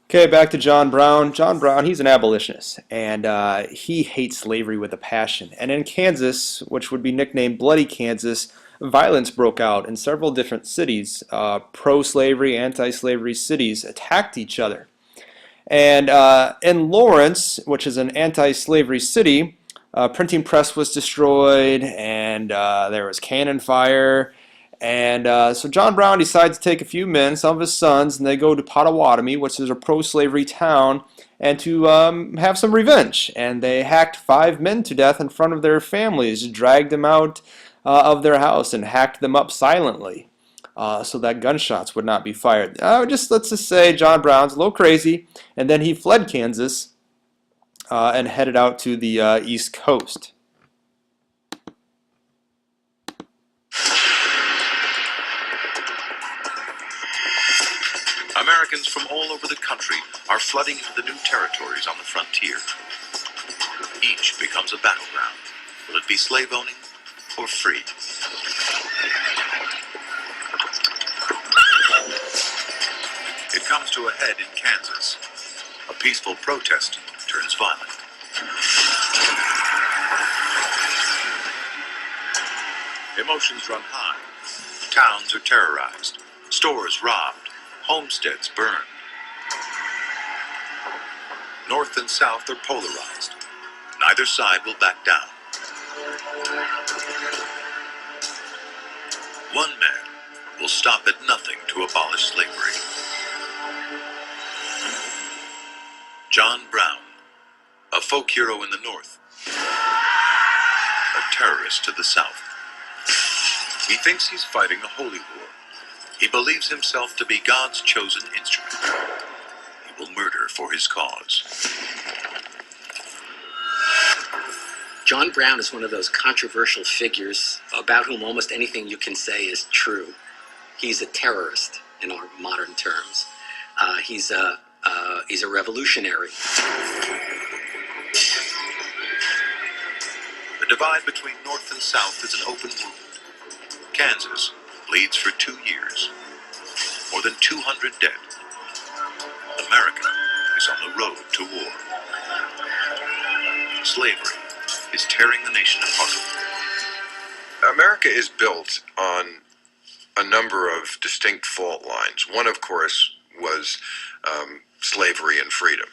Okay, back to John Brown. John Brown, he's an abolitionist, and he hates slavery with a passion. And in Kansas, which would be nicknamed Bloody Kansas, violence broke out in several different cities. Pro-slavery, anti-slavery cities attacked each other. And in Lawrence, which is an anti-slavery city, printing press was destroyed, and there was cannon fire. And so John Brown decides to take a few men, some of his sons, and they go to Pottawatomie, which is a pro-slavery town, and to have some revenge. And they hacked 5 men to death in front of their families, dragged them out of their house, and hacked them up silently. So that gunshots would not be fired. Let's just say John Brown's a little crazy, and then he fled Kansas and headed out to the East Coast. Americans from all over the country are flooding into the new territories on the frontier. Each becomes a battleground. Will it be slave owning or free? It comes to a head in Kansas. A peaceful protest turns violent. Emotions run high. Towns are terrorized. Stores robbed. Homesteads burned. North and South are polarized. Neither side will back down. One man will stop at nothing to abolish slavery. John Brown, a folk hero in the North, a terrorist to the South. He thinks he's fighting a holy war. He believes himself to be God's chosen instrument. He will murder for his cause. John Brown is one of those controversial figures about whom almost anything you can say is true. He's a terrorist in our modern terms. He's a revolutionary. The divide between North and South is an open wound. Kansas bleeds for 2 years. More than 200 dead. America is on the road to war. Slavery is tearing the nation apart. America is built on a number of distinct fault lines. One, of course, was slavery and freedom.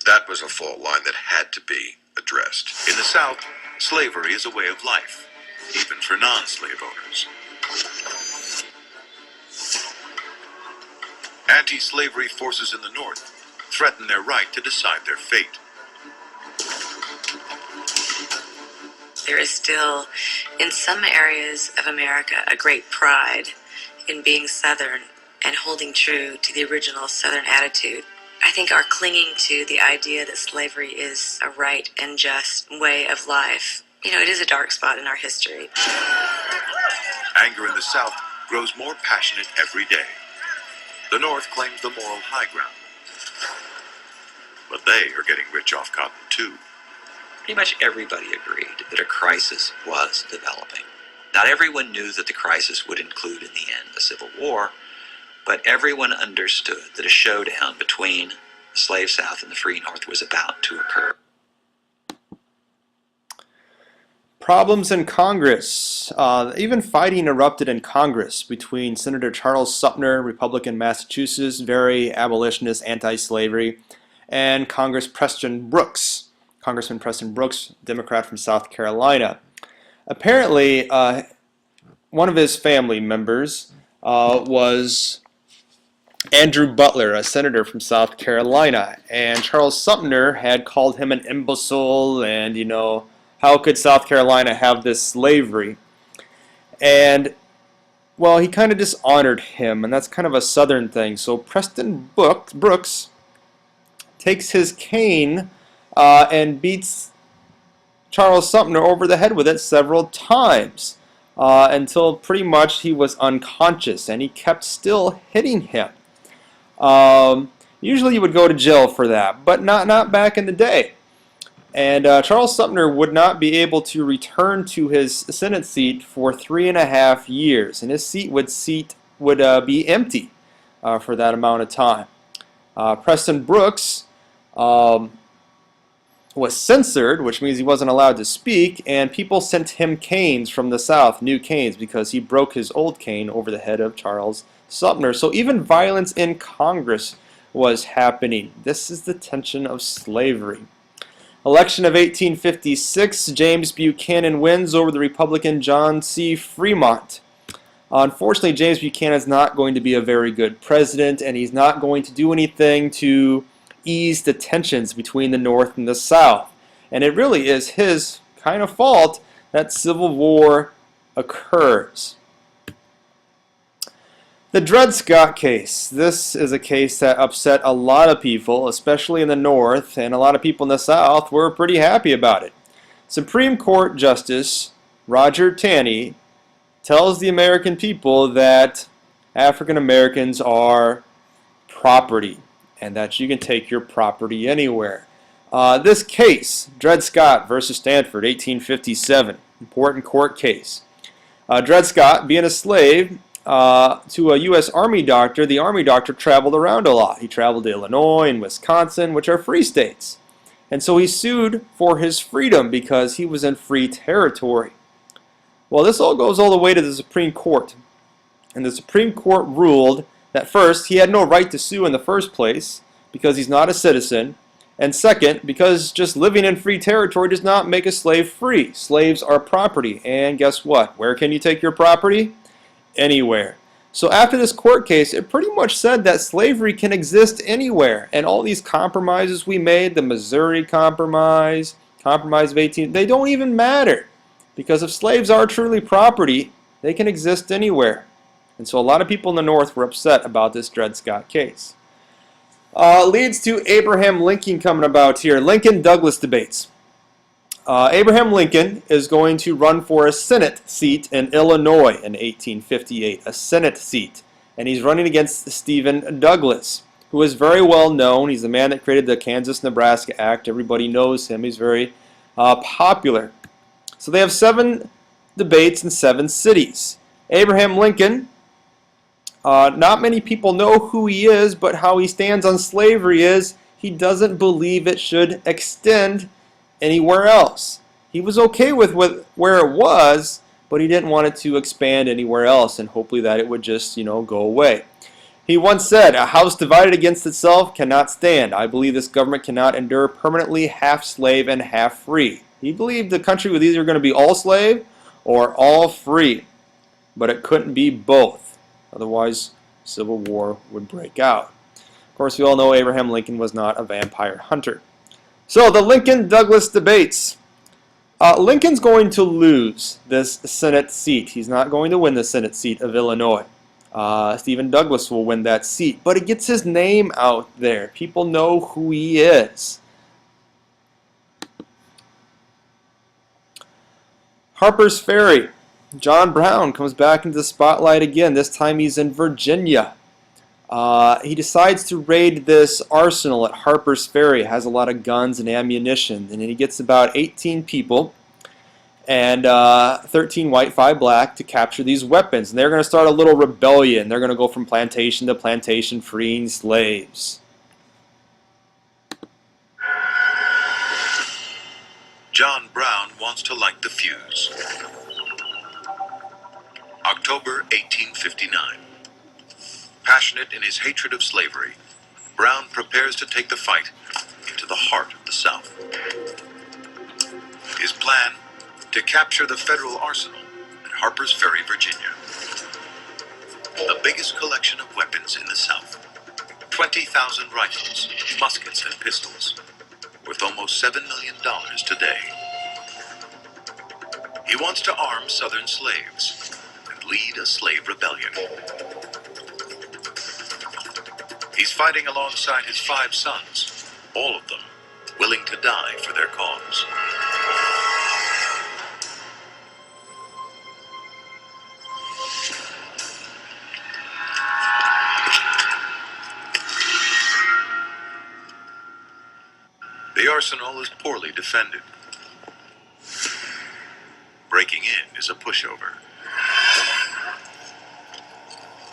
That was a fault line that had to be addressed. In the South, slavery is a way of life, even for non-slave owners. Anti-slavery forces in the North threaten their right to decide their fate. There is still, in some areas of America, a great pride in being Southern and holding true to the original Southern attitude. I think our clinging to the idea that slavery is a right and just way of life, it is a dark spot in our history. Anger in the South grows more passionate every day. The North claims the moral high ground. But they are getting rich off cotton too. Pretty much everybody agreed that a crisis was developing. Not everyone knew that the crisis would include in the end a civil war, but everyone understood that a showdown between the slave South and the free North was about to occur. Problems in Congress. Even fighting erupted in Congress between Senator Charles Sumner, Republican Massachusetts, very abolitionist, anti-slavery, and Congressman Preston Brooks, Democrat from South Carolina. Apparently, one of his family members was Andrew Butler, a senator from South Carolina, and Charles Sumner had called him an imbecile and, how could South Carolina have this slavery? And, well, he kind of dishonored him, and that's kind of a Southern thing. So Preston Brooks takes his cane and beats Charles Sumner over the head with it several times until pretty much he was unconscious, and he kept still hitting him. Usually you would go to jail for that, but not back in the day. And Charles Sumner would not be able to return to his Senate seat for 3.5 years, and his seat would be empty for that amount of time. Preston Brooks was censored, which means he wasn't allowed to speak, and people sent him canes from the South, new canes, because he broke his old cane over the head of Charles Sumner. So even violence in Congress was happening. This is the tension of slavery. Election of 1856, James Buchanan wins over the Republican John C. Fremont. Unfortunately, James Buchanan is not going to be a very good president, and he's not going to do anything to ease the tensions between the North and the South. And it really is his kind of fault that Civil War occurs. The Dred Scott case. This is a case that upset a lot of people, especially in the North, and a lot of people in the South were pretty happy about it. Supreme Court Justice Roger Taney tells the American people that African Americans are property and that you can take your property anywhere. This case, Dred Scott versus Stanford, 1857, important court case. Dred Scott, being a slave to a U.S. Army doctor, the Army doctor traveled around a lot. He traveled to Illinois and Wisconsin, which are free states. And so he sued for his freedom because he was in free territory. Well, this all goes all the way to the Supreme Court. And the Supreme Court ruled that first, he had no right to sue in the first place because he's not a citizen. And second, because just living in free territory does not make a slave free. Slaves are property. And guess what? Where can you take your property? Anywhere. So after this court case, it pretty much said that slavery can exist anywhere. And all these compromises we made, the Missouri Compromise, Compromise of 18, they don't even matter. Because if slaves are truly property, they can exist anywhere. And so a lot of people in the North were upset about this Dred Scott case. Leads to Abraham Lincoln coming about here. Lincoln-Douglas debates. Abraham Lincoln is going to run for a Senate seat in Illinois in 1858, a Senate seat. And he's running against Stephen Douglas, who is very well known. He's the man that created the Kansas-Nebraska Act. Everybody knows him. He's very popular. So they have 7 debates in 7 cities. Abraham Lincoln, not many people know who he is, but how he stands on slavery is he doesn't believe it should extend anywhere else. He was okay with where it was, but he didn't want it to expand anywhere else, and hopefully that it would just, go away. He once said, "A house divided against itself cannot stand. I believe this government cannot endure permanently half slave and half free." He believed the country was either going to be all slave or all free, but it couldn't be both. Otherwise, Civil War would break out. Of course, we all know Abraham Lincoln was not a vampire hunter. So, the Lincoln-Douglas debates. Lincoln's going to lose this Senate seat. He's not going to win the Senate seat of Illinois. Stephen Douglas will win that seat, but it gets his name out there. People know who he is. Harper's Ferry. John Brown comes back into the spotlight again. This time he's in Virginia. He decides to raid this arsenal at Harper's Ferry. It has a lot of guns and ammunition. And he gets about 18 people, and 13 white, 5 black, to capture these weapons. And they're going to start a little rebellion. They're going to go from plantation to plantation, freeing slaves. John Brown wants to light the fuse. October 1859. Passionate in his hatred of slavery, Brown prepares to take the fight into the heart of the South. His plan, to capture the federal arsenal at Harper's Ferry, Virginia. The biggest collection of weapons in the South. 20,000 rifles, muskets, and pistols, worth almost $7 million today. He wants to arm Southern slaves and lead a slave rebellion. He's fighting alongside his 5 sons, all of them willing to die for their cause. The arsenal is poorly defended. Breaking in is a pushover.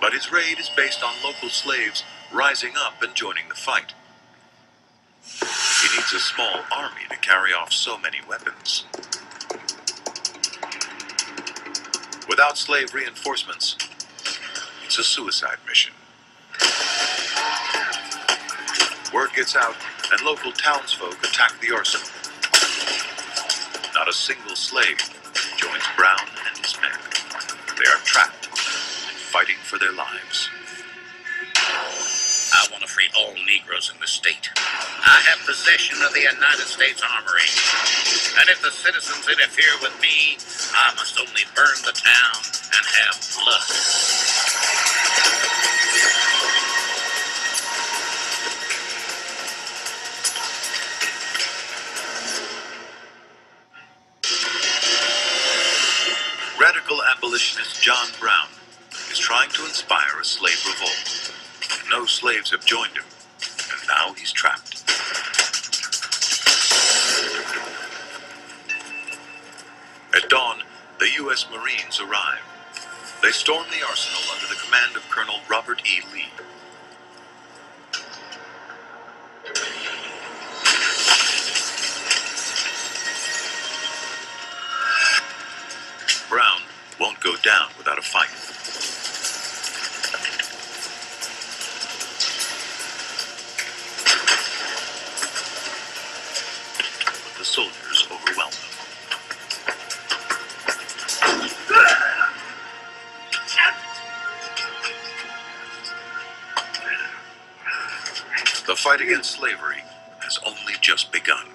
But his raid is based on local slaves rising up and joining the fight. He needs a small army to carry off so many weapons. Without slave reinforcements, it's a suicide mission. Word gets out, and local townsfolk attack the arsenal. Not a single slave joins Brown and his men. They are trapped and fighting for their lives. I want to free all Negroes in the state. I have possession of the United States Armory. And if the citizens interfere with me, I must only burn the town and have blood. Radical abolitionist John Brown is trying to inspire a slave revolt. No slaves have joined him, and now he's trapped. At dawn, the U.S. Marines arrive. They storm the arsenal under the command of Colonel Robert E. Lee. Brown won't go down without a fight. But the soldiers overwhelm them. The fight against slavery has only just begun.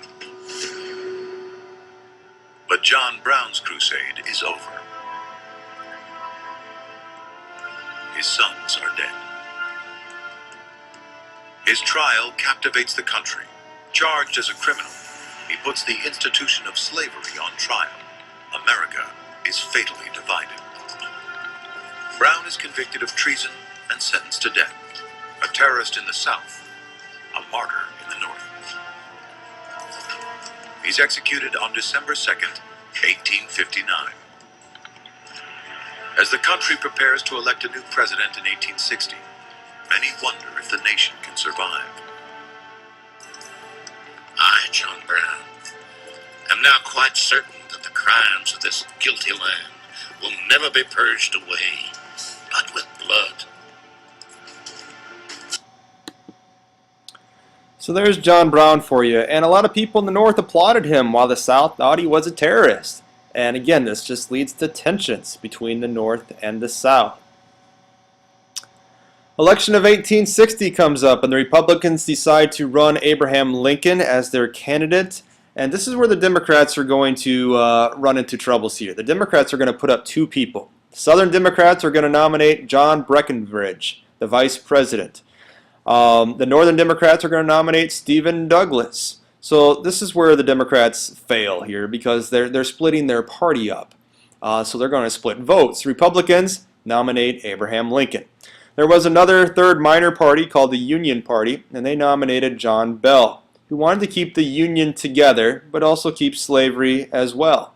But John Brown's crusade is over. His sons are dead. His trial captivates the country. Charged as a criminal, he puts the institution of slavery on trial. America is fatally divided. Brown is convicted of treason and sentenced to death. A terrorist in the South, a martyr in the North. He's executed on December 2nd, 1859. As the country prepares to elect a new president in 1860, many wonder if the nation can survive. I, John Brown, am now quite certain that the crimes of this guilty land will never be purged away, but with blood. So there's John Brown for you, and a lot of people in the North applauded him while the South thought he was a terrorist. And again, this just leads to tensions between the North and the South. Election of 1860 comes up, and the Republicans decide to run Abraham Lincoln as their candidate. And this is where the Democrats are going to run into troubles here. The Democrats are going to put up two people. Southern Democrats are going to nominate John Breckinridge, the vice president. The Northern Democrats are going to nominate Stephen Douglas. So this is where the Democrats fail here because they're splitting their party up. So they're going to split votes. Republicans nominate Abraham Lincoln. There was another third minor party called the Union Party, and they nominated John Bell, who wanted to keep the Union together, but also keep slavery as well.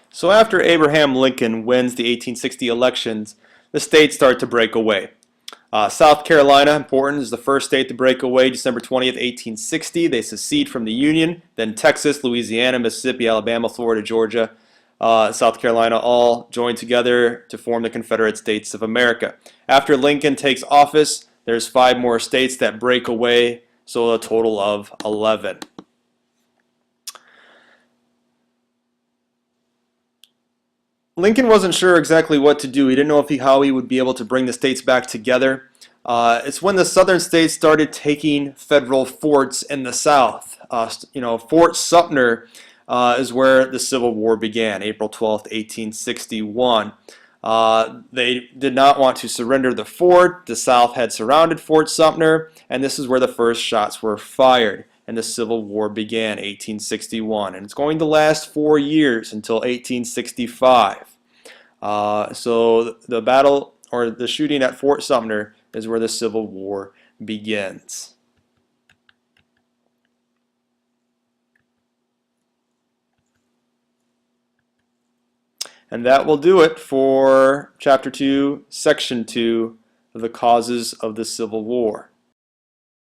So after Abraham Lincoln wins the 1860 elections, the states start to break away. South Carolina, important, is the first state to break away December 20th, 1860. They secede from the Union. Then Texas, Louisiana, Mississippi, Alabama, Florida, Georgia, South Carolina all joined together to form the Confederate States of America. After Lincoln takes office, there's 5 more states that break away, so a total of 11. Lincoln wasn't sure exactly what to do. He didn't know how he would be able to bring the states back together. It's when the southern states started taking federal forts in the South. Fort Sumter is where the Civil War began, April 12th, 1861. They did not want to surrender the fort. The South had surrounded Fort Sumter, and this is where the first shots were fired. And the Civil War began, 1861. And it's going to last 4 years until 1865. So the battle, or the shooting at Fort Sumter, is where the Civil War begins. And that will do it for Chapter 2, Section 2 the causes of the Civil War.